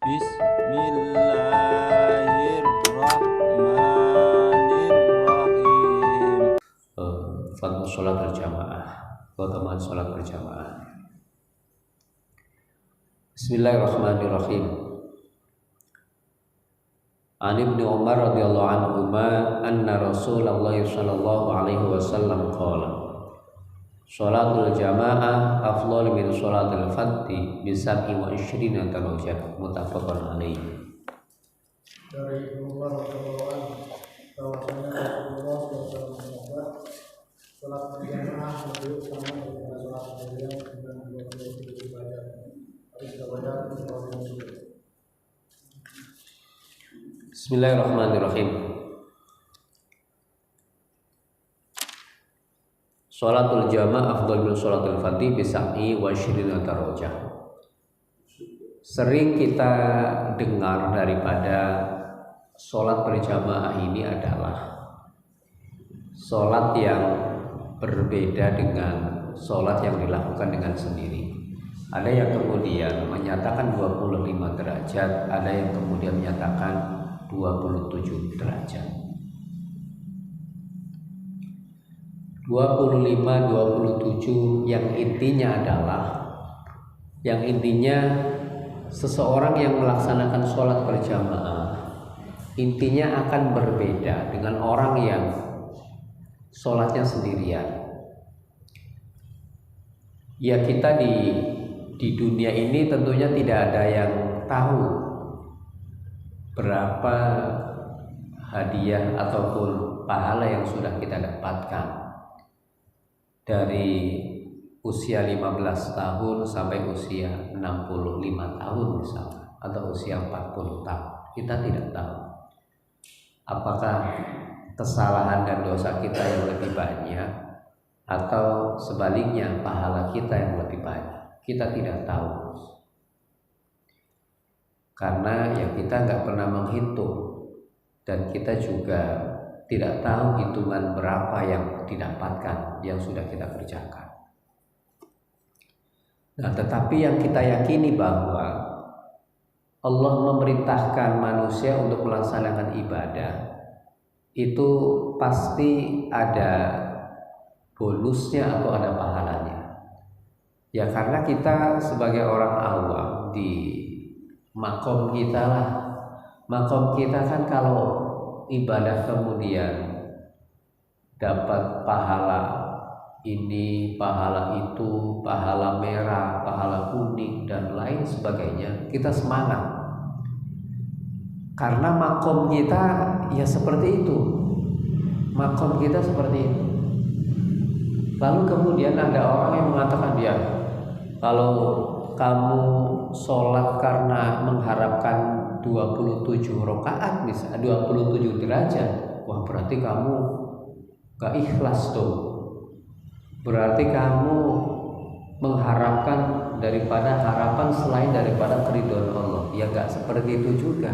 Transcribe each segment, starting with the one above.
Bismillahirrahmanirrahim. Fadlu sholat berjamaah, keutamaan sholat berjamaah. Bismillahirrahmanirrahim. An Ibnu Umar radhiyallahu anhuma anna Rasulullah sallallahu alaihi wasallam qala sholatul jamaah afdhalu min sholatil fardhi bi 27 darajat, muttafaqun alaih. Dari Ibnu Umar radhiyallahu anhu bahwasanya Rasulullah SAW bersabda, sholat berjamaah lebih utama daripada sholat sendirian dengan 27 derajat. Hadis riwayat Bukhari Muslim. Bismillahirrahmanirrahim. Sholatul jamaah afdhalu min sholatil fardhi bi 27 darajat. Sering kita dengar daripada sholat berjamaah ini adalah sholat yang berbeda dengan sholat yang dilakukan dengan sendiri. Ada yang kemudian menyatakan 25 derajat, ada yang kemudian menyatakan 27 derajat. 25, 27 yang intinya seseorang yang melaksanakan sholat berjamaah intinya akan berbeda dengan orang yang sholatnya sendirian. Ya, kita di dunia ini tentunya tidak ada yang tahu berapa hadiah ataupun pahala yang sudah kita dapatkan dari usia 15 tahun sampai usia 65 tahun misalnya, atau usia 40 tahun. Kita tidak tahu apakah kesalahan dan dosa kita yang lebih banyak atau sebaliknya pahala kita yang lebih banyak. Kita tidak tahu, karena ya kita nggak pernah menghitung, dan kita juga tidak tahu hitungan berapa yang didapatkan yang sudah kita kerjakan. Nah, tetapi yang kita yakini bahwa Allah memerintahkan manusia untuk melaksanakan ibadah itu pasti ada bonusnya atau ada pahalanya. Ya, karena kita sebagai orang awam di makom kita lah. Makom kita kan kalau ibadah kemudian dapat pahala ini, pahala itu, pahala merah, pahala kuning, dan lain sebagainya, kita semangat. Karena makom kita ya seperti itu. Makom kita seperti itu. Lalu kemudian ada orang yang mengatakan, ya, kalau kamu sholat karena mengharapkan 27 rakaat, misalnya 27 derajat, wah berarti kamu gak ikhlas tuh. Berarti kamu mengharapkan daripada harapan selain daripada keridhaan Allah. Ya gak seperti itu juga.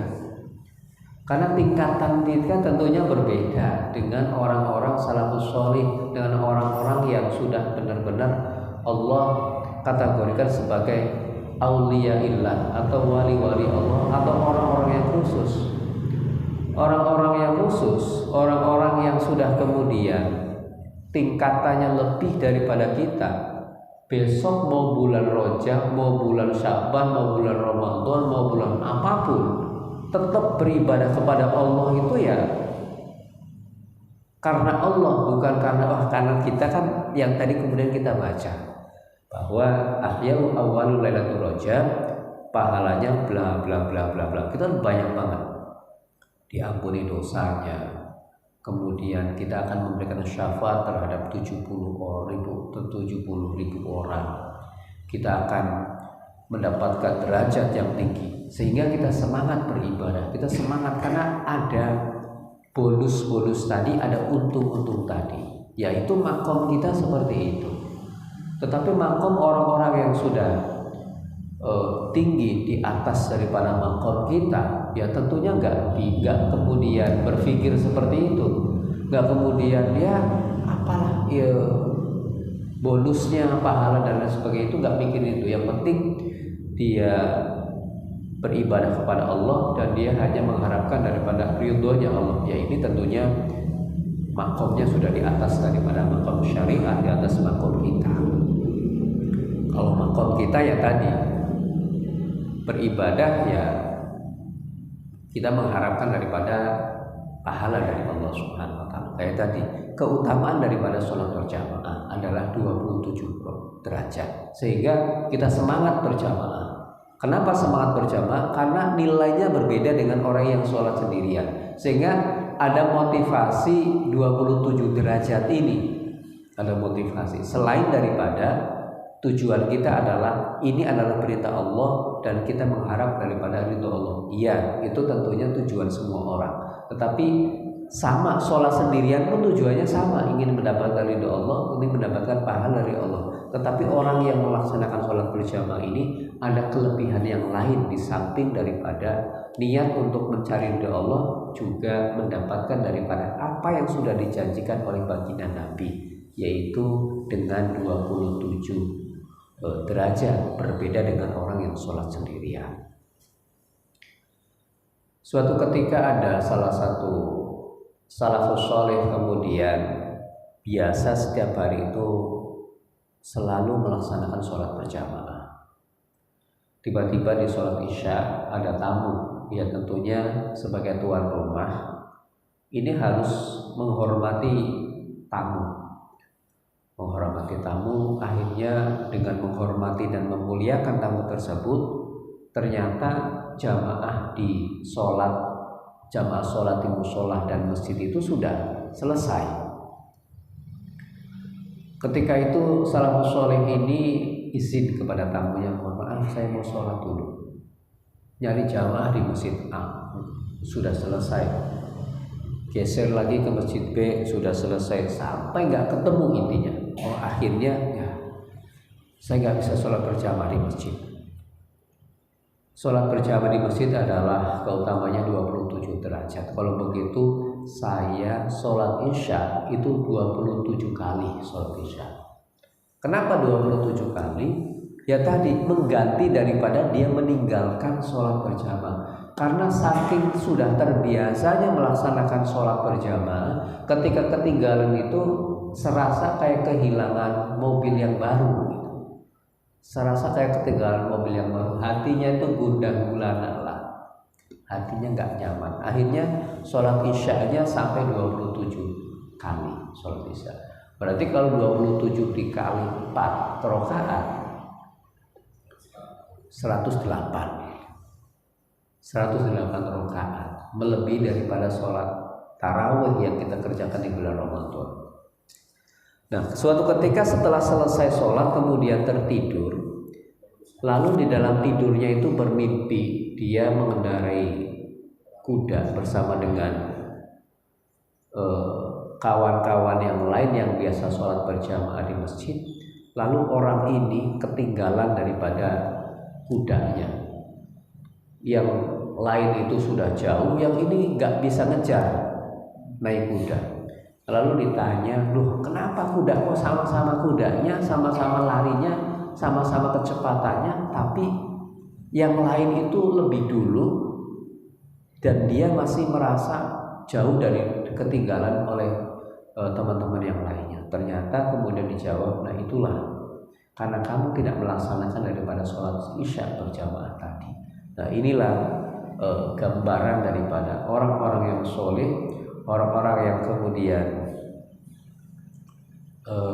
Karena tingkatan kita tentunya berbeda dengan orang-orang salafus sholih, dengan orang-orang yang sudah benar-benar Allah kategorikan sebagai auliyaillah atau wali-wali Allah, atau orang-orang yang khusus. Orang-orang yang khusus, orang-orang yang sudah kemudian tingkatannya lebih daripada kita. Besok mau bulan Rajab, mau bulan Sya'ban, mau bulan Ramadan, mau bulan apapun, tetap beribadah kepada Allah itu ya karena Allah, bukan karena kita kan yang tadi kemudian kita baca bahwa ahya'u awwalul lailatul Rajab, pahalanya bla bla bla bla bla. Kita banyak banget. Diampuni dosanya. Kemudian kita akan memberikan syafaat terhadap 70.000 orang. Kita akan mendapatkan derajat yang tinggi, sehingga kita semangat beribadah. Kita semangat karena ada bonus-bonus tadi, ada untung-untung tadi, yaitu makom kita seperti itu. Tetapi makom orang-orang yang sudah tinggi di atas daripada makom kita, ya tentunya nggak kemudian berpikir seperti itu, nggak kemudian dia apalah ya bonusnya pahala dan lain sebagainya, itu nggak mikir itu. Yang penting dia beribadah kepada Allah dan dia hanya mengharapkan daripada ridhonya Allah. Ya ini tentunya makomnya sudah di atas daripada makom syariat, di atas makom kita. Kalau makom kita ya tadi beribadah ya kita mengharapkan daripada pahala dari Allah Subhanahu wa taala. Kayak tadi, keutamaan daripada sholat berjamaah adalah 27 derajat. Sehingga kita semangat berjamaah. Kenapa semangat berjamaah? Karena nilainya berbeda dengan orang yang sholat sendirian. Sehingga ada motivasi 27 derajat ini. Ada motivasi selain daripada tujuan kita adalah ini adalah perintah Allah dan kita mengharap daripada ridho Allah. Iya, itu tentunya tujuan semua orang. Tetapi sama sholat sendirian pun tujuannya sama, ingin mendapatkan ridho Allah, ingin mendapatkan pahala dari Allah. Tetapi orang yang melaksanakan sholat berjamaah ini ada kelebihan yang lain di samping daripada niat untuk mencari ridho Allah, juga mendapatkan daripada apa yang sudah dijanjikan oleh baginda Nabi, yaitu dengan 27 derajat, berbeda dengan orang yang sholat sendirian. Suatu ketika ada salah satu salafus sholeh kemudian biasa setiap hari itu selalu melaksanakan sholat berjamaah. Tiba-tiba di sholat isya ada tamu. Ya tentunya sebagai tuan rumah ini harus menghormati tamu. Menghormati tamu, akhirnya dengan menghormati dan memuliakan tamu tersebut, ternyata jamaah sholat di musola dan masjid itu sudah selesai. Ketika itu salafus sholeh ini izin kepada tamunya, mohon maaf saya mau sholat dulu. Nyari jamaah di masjid A sudah selesai. Geser lagi ke masjid B sudah selesai, sampai nggak ketemu intinya. Oh akhirnya ya saya nggak bisa sholat berjamaah di masjid. Sholat berjamaah di masjid adalah keutamanya 27 derajat. Kalau begitu saya sholat isya itu 27 kali sholat isya. Kenapa 27 kali? Ya tadi mengganti daripada dia meninggalkan sholat berjamaah. Karena saking sudah terbiasanya melaksanakan sholat berjamaah, ketika ketinggalan itu serasa kayak kehilangan mobil yang baru gitu. Serasa kayak ketinggalan mobil yang baru, hatinya itu gundah gulana lah, hatinya nggak nyaman. Akhirnya sholat isya-nya sampai 27 kali sholat isya. Berarti kalau 27 dikali 4 rakaat 108 rakaat, melebihi daripada sholat tarawih yang kita kerjakan di bulan Ramadan. Nah, suatu ketika setelah selesai sholat kemudian tertidur, lalu di dalam tidurnya itu bermimpi dia mengendarai kuda bersama dengan kawan-kawan yang lain yang biasa sholat berjamaah di masjid. Lalu orang ini ketinggalan daripada kudanya, yang lain itu sudah jauh, yang ini nggak bisa ngejar naik kuda. Lalu ditanya, loh kenapa kuda kok sama-sama kudanya, sama-sama larinya, sama-sama kecepatannya, tapi yang lain itu lebih dulu dan dia masih merasa jauh dari ketinggalan oleh teman-teman yang lainnya. Ternyata kemudian dijawab, nah itulah karena kamu tidak melaksanakan daripada sholat isya berjamaah tadi. Nah inilah gambaran daripada orang-orang yang soleh, orang-orang yang kemudian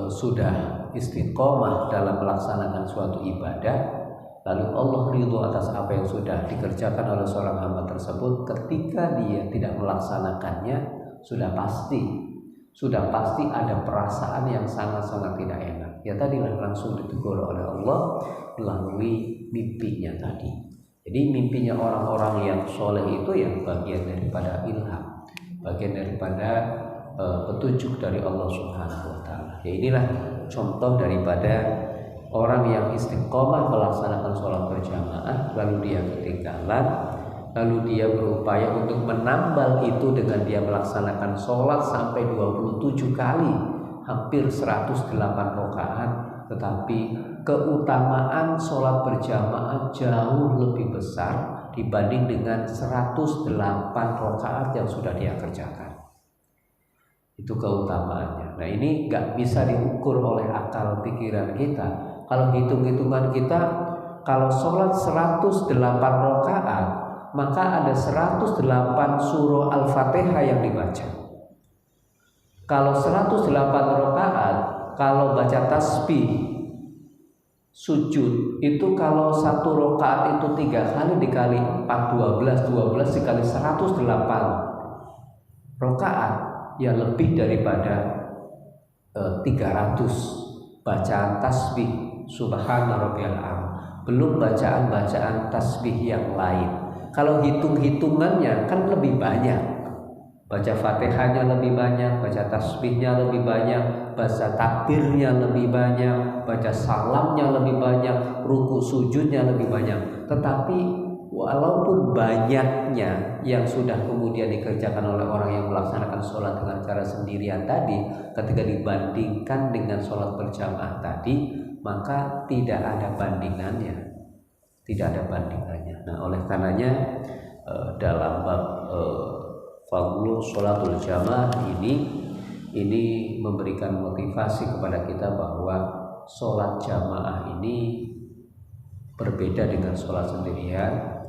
sudah istiqomah dalam melaksanakan suatu ibadah, lalu Allah ridho atas apa yang sudah dikerjakan oleh seorang hamba tersebut. Ketika dia tidak melaksanakannya, sudah pasti ada perasaan yang sangat-sangat tidak enak. Ya tadilah langsung ditegur oleh Allah melalui mimpinya tadi. Jadi mimpinya orang-orang yang soleh itu yang bagian daripada ilham, bagian daripada petunjuk dari Allah Subhanahu wa taala. Ya inilah contoh daripada orang yang istiqomah melaksanakan sholat berjamaah, lalu dia ketinggalan, lalu dia berupaya untuk menambal itu dengan dia melaksanakan sholat sampai 27 kali, hampir 108 rakaat. Tetapi keutamaan sholat berjamaah jauh lebih besar dibanding dengan 108 rakaat yang sudah dia kerjakan. Itu keutamaannya. Nah, ini nggak bisa diukur oleh akal pikiran kita. Kalau hitung-hitungan kita, kalau sholat 108 rakaat, maka ada 108 surah Al-Fatihah yang dibaca. Kalau 108 rakaat, kalau baca tasbih sujud itu, kalau satu rakaat itu 3 kali dikali 4 12 dikali 108 rakaat, ya lebih daripada 300 bacaan tasbih subhana rabbiyal a'la, belum bacaan-bacaan tasbih yang lain. Kalau hitung-hitungannya kan lebih banyak, baca Fatihahnya lebih banyak, baca tasbihnya lebih banyak, baca takbirnya lebih banyak, baca salamnya lebih banyak, ruku sujudnya lebih banyak. Tetapi walaupun banyaknya yang sudah kemudian dikerjakan oleh orang yang melaksanakan sholat dengan cara sendirian tadi, ketika dibandingkan dengan sholat berjamaah tadi, maka tidak ada bandingannya. Nah, oleh karenanya dalam bab fadlu sholatul jamaah ini memberikan motivasi kepada kita bahwa sholat jamaah ini berbeda dengan sholat sendirian.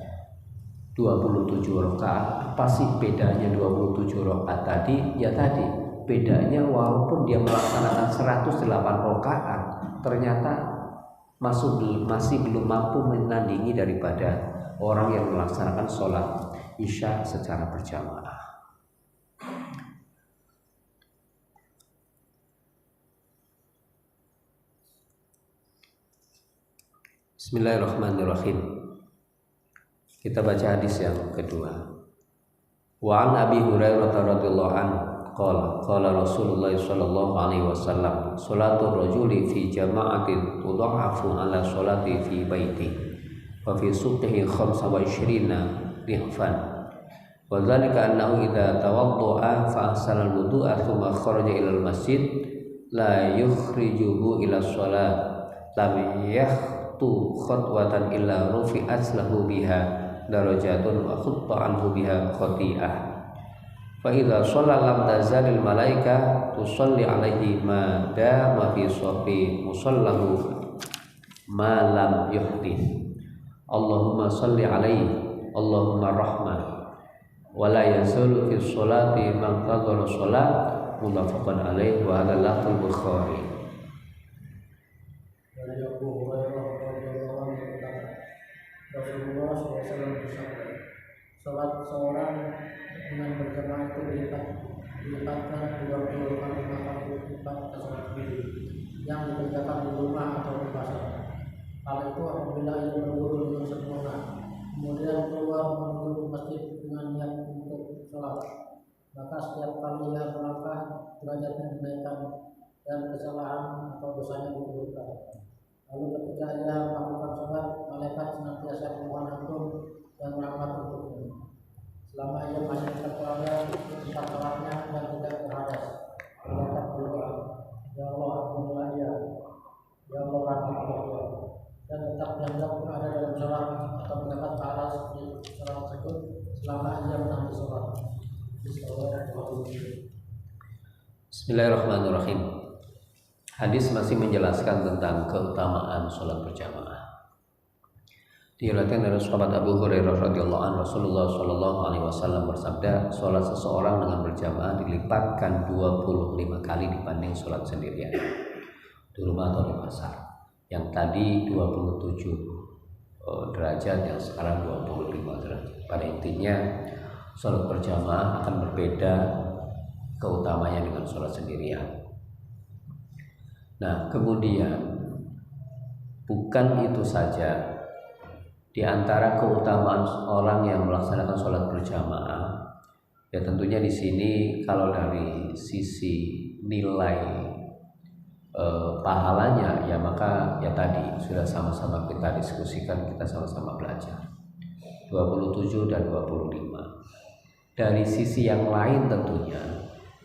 27 rakaat, apa sih bedanya 27 rakaat tadi? Ya tadi bedanya, walaupun dia melaksanakan 108 rakaat, ternyata masih belum mampu menandingi daripada orang yang melaksanakan sholat isya secara berjamaah. Bismillahirrahmanirrahim. Kita baca hadis yang kedua. Wa an Abi Hurairah radhiyallahu anhu qala Rasulullah sallallahu alaihi wasallam, salatul rajuli fi jama'atin tudha'afu ala salati fi baiti wa fi subhihi 25 dhifan. Wa dzalika annahu idza tawadda'a fa ahsana al-wudu'a thumma kharaja ila al-masjid la yukhrijuhu ila shalat lam yahtu khatwatan illa rufi'at lahu biha darajatun wa khutta anhu biha khati'ah. Fa idza shalla lam tazalil malaika tusalli alaihi ma dama fi shafi musallahu ma lam yuhdith. Allahumma salli alaihi Allahumma rahmah wa la yazulu fi sholati man qadara sholat. Muttafaqun alaihi wa hadha lafzul Bukhari. Dari Abu Hurairah radhiyallahu anhu berkata, Rasulullah SAW bersabda, sholat seorang dengan berjamaah itu dilipatkan 20 kali lipat ke sholat sendiri yang dikerjakan di rumah atau di pasar. Hal itu apabila ia berburu dengan sempurna, kemudian keluar menuju masjid dengan niat untuk sholat, maka setiap kali ia melangkah derajatnya dinaikkan dan kesalahan atau dosanya digugurkan. Lalu ketika ia melakukan sholat, malaikat senantiasa memohon ampun dan rahmat untuknya selama ia masih terpelajari di tempat sholatnya dan tidak berhadas. Malaikat berdoa, ya Allah ampunilah ia, ya Allah rahmatlah ia, dan tetap dianggap berada dalam sholat atau mendapat pahala seperti sholat tersebut selama ia menanti sholat. Bismillahirrahmanirrahim. Hadis masih menjelaskan tentang keutamaan sholat berjamaah. Diriwayatkan dari sahabat Abu Hurairah radhiyallahu anhu, Rasulullah sallallahu alaihi wasallam bersabda, sholat seseorang dengan berjamaah dilipatkan 25 kali dibanding sholat sendirian di rumah atau di pasar. Yang tadi 27 derajat, yang sekarang 25 derajat. Pada intinya sholat berjamaah akan berbeda keutamanya dengan sholat sendirian. Nah, kemudian bukan itu saja. Di antara keutamaan orang yang melaksanakan sholat berjamaah, ya tentunya di sini kalau dari sisi nilai pahalanya, ya maka ya tadi sudah sama-sama kita diskusikan, kita sama-sama belajar 27 dan 25. Dari sisi yang lain tentunya,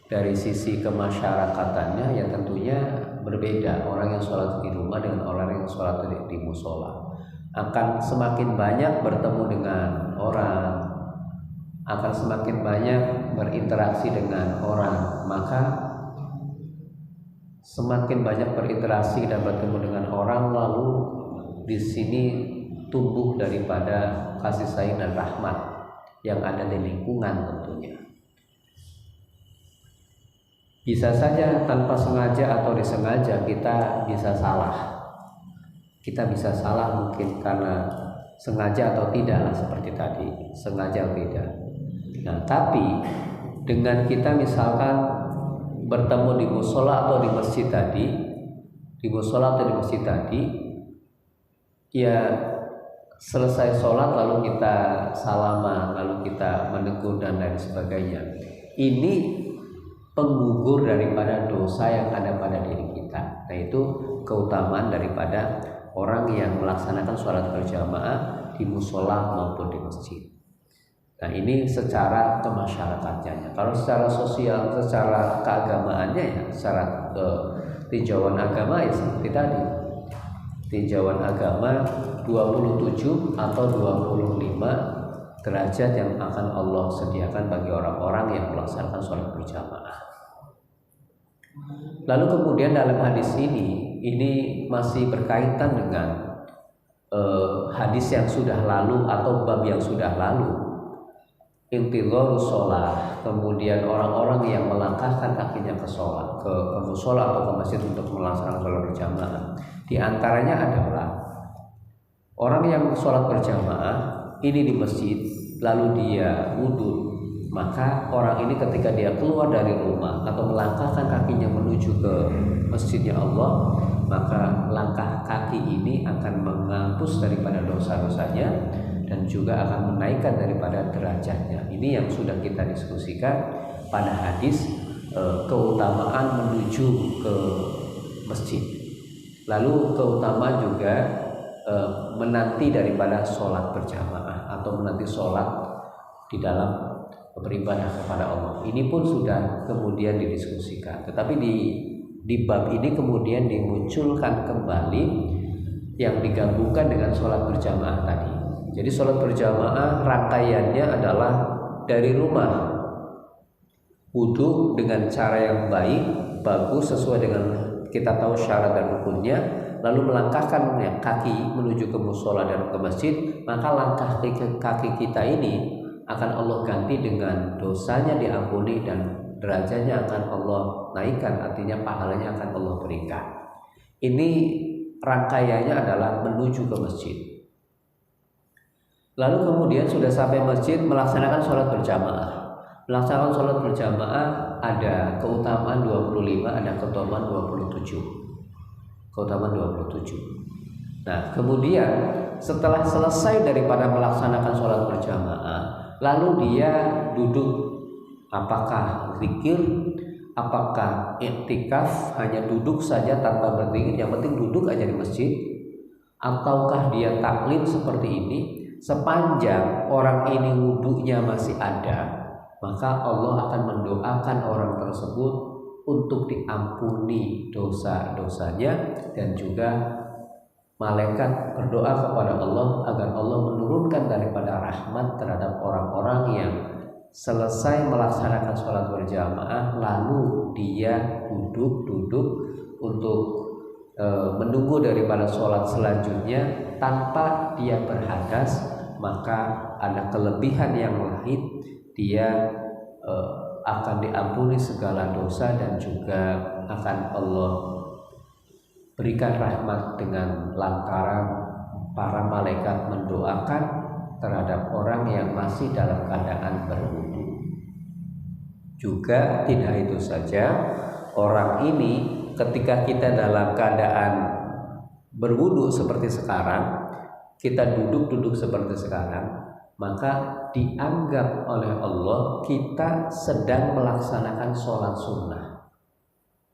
dari sisi kemasyarakatannya yang tentunya berbeda. Orang yang sholat di rumah dengan orang yang sholat di musola akan semakin banyak bertemu dengan orang, akan semakin banyak berinteraksi dengan orang, maka semakin banyak berinteraksi dan bertemu dengan orang, lalu di sini tumbuh daripada kasih sayang dan rahmat yang ada di lingkungan tentunya. Bisa saja tanpa sengaja atau disengaja kita bisa salah. Kita bisa salah mungkin karena sengaja atau tidak lah, seperti tadi, sengaja atau tidak. Nah, tapi dengan kita misalkan bertemu di musola atau di masjid tadi, ya selesai sholat lalu kita salaman, lalu kita menegur dan lain sebagainya. Ini penggugur daripada dosa yang ada pada diri kita. Nah, itu keutamaan daripada orang yang melaksanakan sholat berjamaah di musola maupun di masjid. Nah, ini secara kemasyarakatnya. Kalau secara sosial, secara keagamaannya ya, secara tinjauan agama ya seperti tadi. Tinjauan agama 27 atau 25 derajat yang akan Allah sediakan bagi orang-orang yang melaksanakan sholat berjamaah. Lalu kemudian dalam hadis ini masih berkaitan dengan hadis yang sudah lalu atau bab yang sudah lalu. Intidharus sholat, kemudian orang-orang yang melangkahkan kakinya ke sholat, ke musola atau ke masjid untuk melaksanakan sholat berjamaah. Di antaranya adalah orang yang sholat berjamaah ini di masjid, lalu dia wudhu, maka orang ini ketika dia keluar dari rumah atau melangkahkan kakinya menuju ke masjidnya Allah, maka langkah kaki ini akan menghapus daripada dosa-dosanya dan juga akan menaikkan daripada derajatnya. Ini yang sudah kita diskusikan pada hadis keutamaan menuju ke masjid. Lalu keutamaan juga menanti daripada sholat berjamaah atau menanti sholat di dalam beribadah kepada Allah. Ini pun sudah kemudian didiskusikan. Tetapi di bab ini kemudian dimunculkan kembali yang digabungkan dengan sholat berjamaah tadi. Jadi sholat berjamaah rangkaiannya adalah dari rumah, wudhu dengan cara yang baik, bagus sesuai dengan kita tahu syarat dan rukunnya, lalu melangkahkan kaki menuju ke musola dan ke masjid, maka langkah kaki kita ini akan Allah ganti dengan dosanya diampuni dan derajatnya akan Allah naikkan, artinya pahalanya akan Allah berikan. Ini rangkaiannya adalah menuju ke masjid. Lalu kemudian sudah sampai masjid melaksanakan sholat berjamaah. Melaksanakan sholat berjamaah ada keutamaan 25, ada keutamaan 27. Keutamaan 27. Nah, kemudian setelah selesai daripada melaksanakan sholat berjamaah, lalu dia duduk, apakah zikir, apakah iktikaf, hanya duduk saja tanpa berzikir, yang penting duduk aja di masjid, ataukah dia taklim seperti ini. Sepanjang orang ini wudhunya masih ada, maka Allah akan mendoakan orang tersebut untuk diampuni dosa-dosanya, dan juga malaikat berdoa kepada Allah agar Allah menurunkan daripada rahmat terhadap orang-orang yang selesai melaksanakan sholat berjamaah lalu dia duduk untuk menunggu daripada sholat selanjutnya tanpa dia berhadas, maka ada kelebihan yang lain, dia akan diampuni segala dosa dan juga akan Allah berikan rahmat dengan lantaran para malaikat mendoakan terhadap orang yang masih dalam keadaan berwudu. Juga tidak itu saja, orang ini ketika kita dalam keadaan berwudu seperti sekarang, kita duduk seperti sekarang, maka dianggap oleh Allah kita sedang melaksanakan sholat sunnah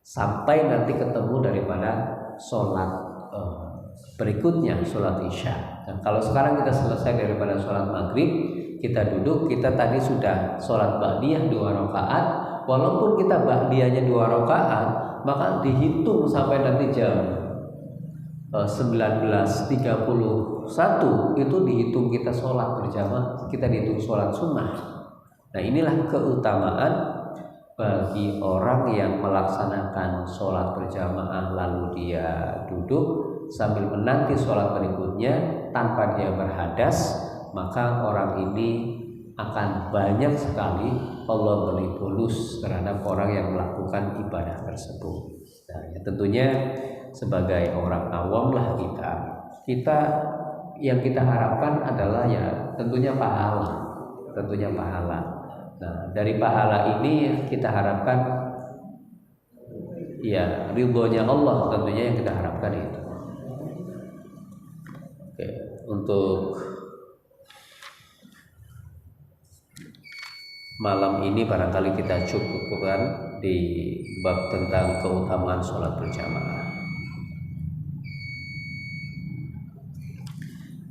sampai nanti ketemu daripada sholat berikutnya, sholat isya. Dan kalau sekarang kita selesai daripada sholat maghrib, kita duduk, kita tadi sudah sholat ba'diyah 2 rakaat. Walaupun kita ba'diyahnya 2 rakaat, maka dihitung sampai nanti jam 19.30 satu itu dihitung kita sholat berjamaah, kita dihitung sholat sunnah. Nah inilah keutamaan bagi orang yang melaksanakan sholat berjamaah lalu dia duduk sambil menanti sholat berikutnya tanpa dia berhadas, maka orang ini akan banyak sekali Allah beri bonus terhadap orang yang melakukan ibadah tersebut. Nah, ya tentunya sebagai orang awam lah kita yang kita harapkan adalah ya tentunya pahala. Nah, dari pahala ini kita harapkan ya ridhonya Allah, tentunya yang kita harapkan itu. Oke, untuk malam ini barangkali kita cukupkan di bab tentang keutamaan sholat berjamaah.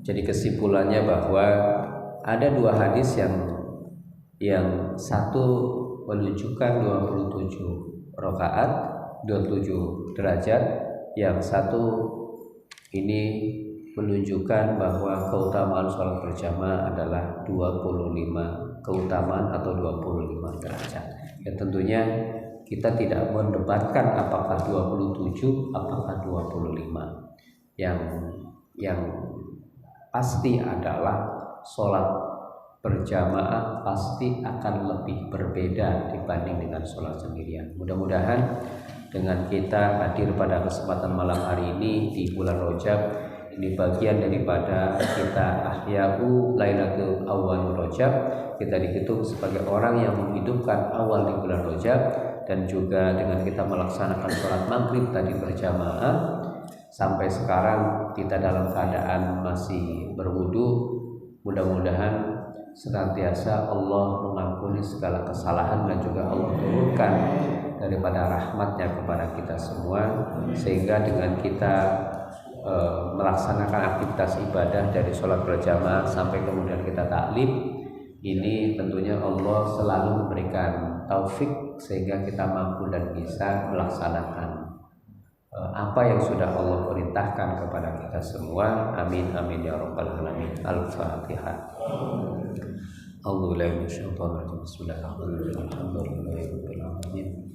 Jadi kesimpulannya bahwa ada dua hadis yang satu menunjukkan 27 rakaat, 27 derajat, yang satu ini menunjukkan bahwa keutamaan sholat berjamaah adalah 25 keutamaan atau 25 derajat. Ya tentunya kita tidak mendebatkan apakah 27 apakah 25. Yang pasti adalah sholat berjamaah pasti akan lebih berbeda dibanding dengan sholat sendirian. Mudah-mudahan dengan kita hadir pada kesempatan malam hari ini di bulan Rajab, ini bagian daripada kita ahya'u lailatul awal Rajab, kita dihitung sebagai orang yang menghidupkan awal di bulan Rajab, dan juga dengan kita melaksanakan sholat maghrib tadi berjamaah sampai sekarang kita dalam keadaan masih berwudu. Mudah-mudahan senantiasa Allah mengampuni segala kesalahan dan juga Allah turunkan daripada rahmatnya kepada kita semua, sehingga dengan kita melaksanakan aktivitas ibadah dari sholat berjamaah sampai kemudian kita taklim, ini tentunya Allah selalu memberikan taufik sehingga kita mampu dan bisa melaksanakan apa yang sudah Allah perintahkan kepada kita semua. Amin amin ya rabbal alamin. Al-Fatihah. Bismillahirrahmanirrahim.